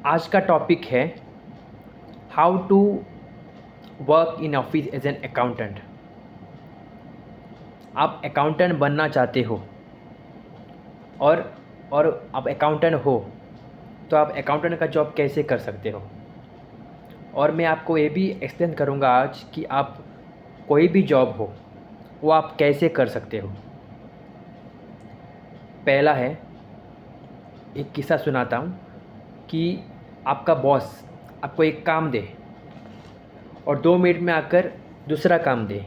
आज का टॉपिक है how to work in office as an accountant. आप अकाउंटेंट बनना चाहते हो और और आप अकाउंटेंट हो तो आप अकाउंटेंट का जॉब कैसे कर सकते हो। और मैं आपको ये भी एक्सप्लेन करूँगा आज कि आप कोई भी जॉब हो वो आप कैसे कर सकते हो। पहला है, एक किस्सा सुनाता हूँ कि आपका बॉस आपको एक काम दे और 2 मिनट में आकर दूसरा काम दे,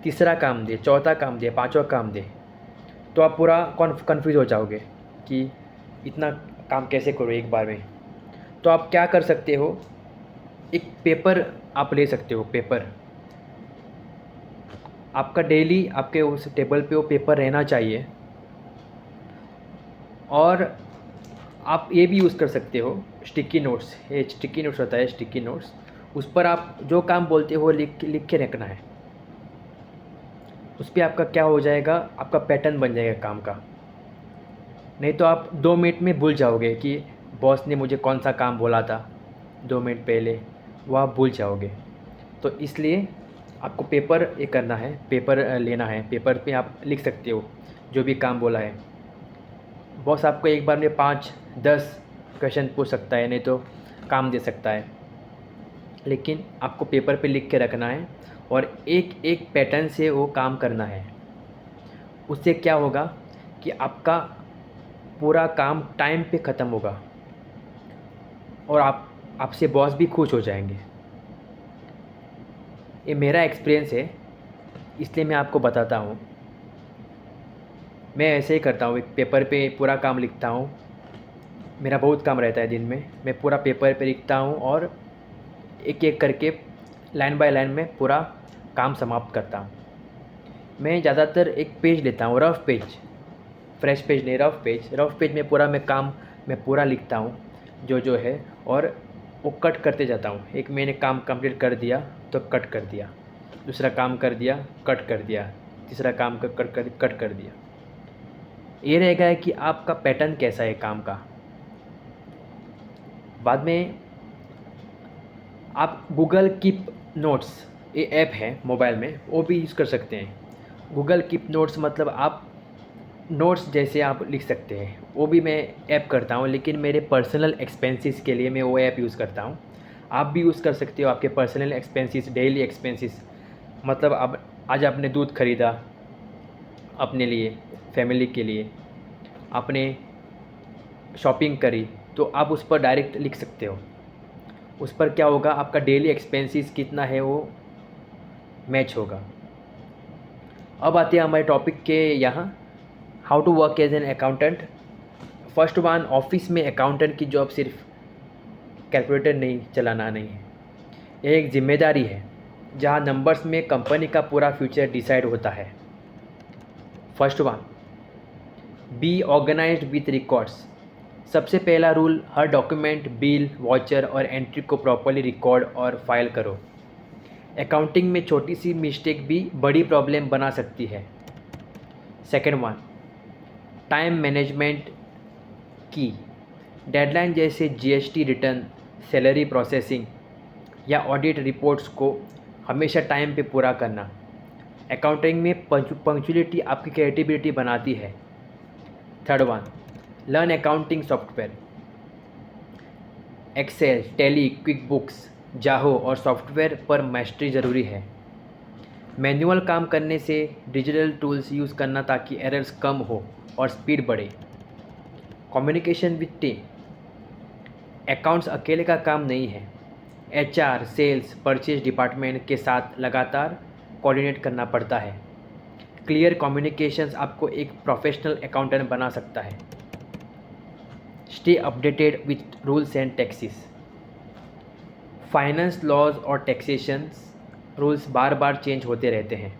तीसरा काम दे, चौथा काम दे, पांचवा काम दे, तो आप पूरा कन्फ्यूज़ हो जाओगे कि इतना काम कैसे करो एक बार में। तो आप क्या कर सकते हो, एक पेपर आप ले सकते हो। पेपर आपका डेली आपके उस टेबल पे वो पेपर रहना चाहिए। और आप ये भी यूज़ कर सकते हो स्टिकी नोट्स। ये स्टिकी नोट्स होता है, स्टिकी नोट्स। उस पर आप जो काम बोलते हो लिख लिख के रखना है। उस पर आपका क्या हो जाएगा, आपका पैटर्न बन जाएगा काम का। नहीं तो आप 2 मिनट में भूल जाओगे कि बॉस ने मुझे कौन सा काम बोला था 2 मिनट पहले, वो आप भूल जाओगे। तो इसलिए आपको पेपर ये करना है, पेपर लेना है। पेपर पे आप लिख सकते हो जो भी काम बोला है। बॉस आपको एक बार में 5-10 क्वेश्चन पूछ सकता है, नहीं तो काम दे सकता है, लेकिन आपको पेपर पे लिख के रखना है और एक एक पैटर्न से वो काम करना है। उससे क्या होगा कि आपका पूरा काम टाइम पे ख़त्म होगा और आपसे बॉस भी खुश हो जाएंगे। ये मेरा एक्सपीरियंस है, इसलिए मैं आपको बताता हूँ। मैं ऐसे ही करता हूँ, एक पेपर पे पूरा काम लिखता हूँ। मेरा बहुत काम रहता है दिन में, मैं पूरा पेपर पे लिखता हूँ और एक एक करके लाइन बाय लाइन में पूरा काम समाप्त करता हूँ। मैं ज़्यादातर एक पेज लेता हूँ, रफ़ पेज, फ्रेश पेज नहीं, रफ़ पेज में पूरा मैं पूरा लिखता हूँ जो जो है, और वो कट करते जाता हूँ। एक मैंने काम कंप्लीट कर दिया तो कट कर दिया, दूसरा काम कर दिया, कट कर दिया, तीसरा काम कट कर दिया। ये रहेगा कि आपका पैटर्न कैसा है काम का। बाद में आप गूगल कीप नोट्स, ये ऐप है मोबाइल में, वो भी यूज़ कर सकते हैं। गूगल कीप नोट्स मतलब आप नोट्स जैसे आप लिख सकते हैं, वो भी मैं ऐप करता हूँ, लेकिन मेरे पर्सनल एक्सपेंसेस के लिए मैं वो ऐप यूज़ करता हूँ। आप भी यूज़ कर सकते हो आपके पर्सनल एक्सपेंसेस, डेली एक्सपेंसेस। मतलब अब आज आपने दूध ख़रीदा अपने लिए, फैमिली के लिए, आपने शॉपिंग करी, तो आप उस पर डायरेक्ट लिख सकते हो। उस पर क्या होगा, आपका डेली एक्सपेंसेस कितना है वो मैच होगा। अब आते हैं हमारे टॉपिक के यहाँ, how to work as an accountant. First one, office में अकाउंटेंट की जॉब सिर्फ कैलकुलेटर नहीं चलाना नहीं है, ये एक जिम्मेदारी है जहाँ नंबर्स में कंपनी का पूरा फ्यूचर डिसाइड होता है। First one, be organized with records. सबसे पहला रूल, हर डॉक्यूमेंट, बिल, वाउचर और एंट्री को प्रॉपर्ली रिकॉर्ड और फाइल करो। अकाउंटिंग में छोटी सी मिस्टेक भी बड़ी प्रॉब्लम बना सकती है। सेकेंड वन, टाइम मैनेजमेंट की। डेडलाइन जैसे जीएसटी रिटर्न, सैलरी प्रोसेसिंग या ऑडिट रिपोर्ट्स को हमेशा टाइम पे पूरा करना। अकाउंटिंग में पंक्चुअलिटी आपकी क्रिएटिविटी बनाती है। Third one, learn accounting software. Excel, Tally, QuickBooks, Zoho और सॉफ्टवेयर पर मास्टरी ज़रूरी है। मैनुअल काम करने से डिजिटल टूल्स यूज़ करना ताकि एरर्स कम हो और स्पीड बढ़े। Communication with team. अकाउंट्स अकेले का काम नहीं है, एचआर, सेल्स, परचेज डिपार्टमेंट के साथ लगातार कोऑर्डिनेट करना पड़ता है। क्लियर कम्युनिकेशंस आपको एक प्रोफेशनल अकाउंटेंट बना सकता है। Stay updated with rules and taxes. Finance laws और टैक्सेशंस रूल्स बार बार चेंज होते रहते हैं।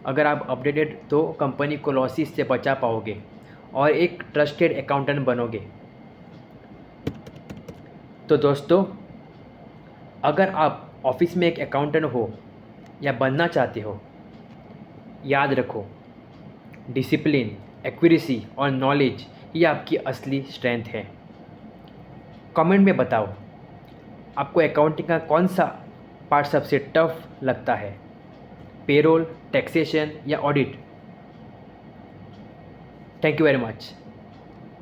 अगर आप अपडेटेड तो कंपनी को लॉसेस से बचा पाओगे और एक ट्रस्टेड अकाउंटेंट बनोगे। तो दोस्तों, अगर आप ऑफिस में एक अकाउंटेंट हो या बनना चाहते हो, याद रखो, डिसिप्लिन, एक्यूरेसी और नॉलेज ये आपकी असली स्ट्रेंथ है। कमेंट में बताओ आपको अकाउंटिंग का कौन सा पार्ट सबसे टफ लगता है, पेरोल, टैक्सेशन या audit. Thank you very much.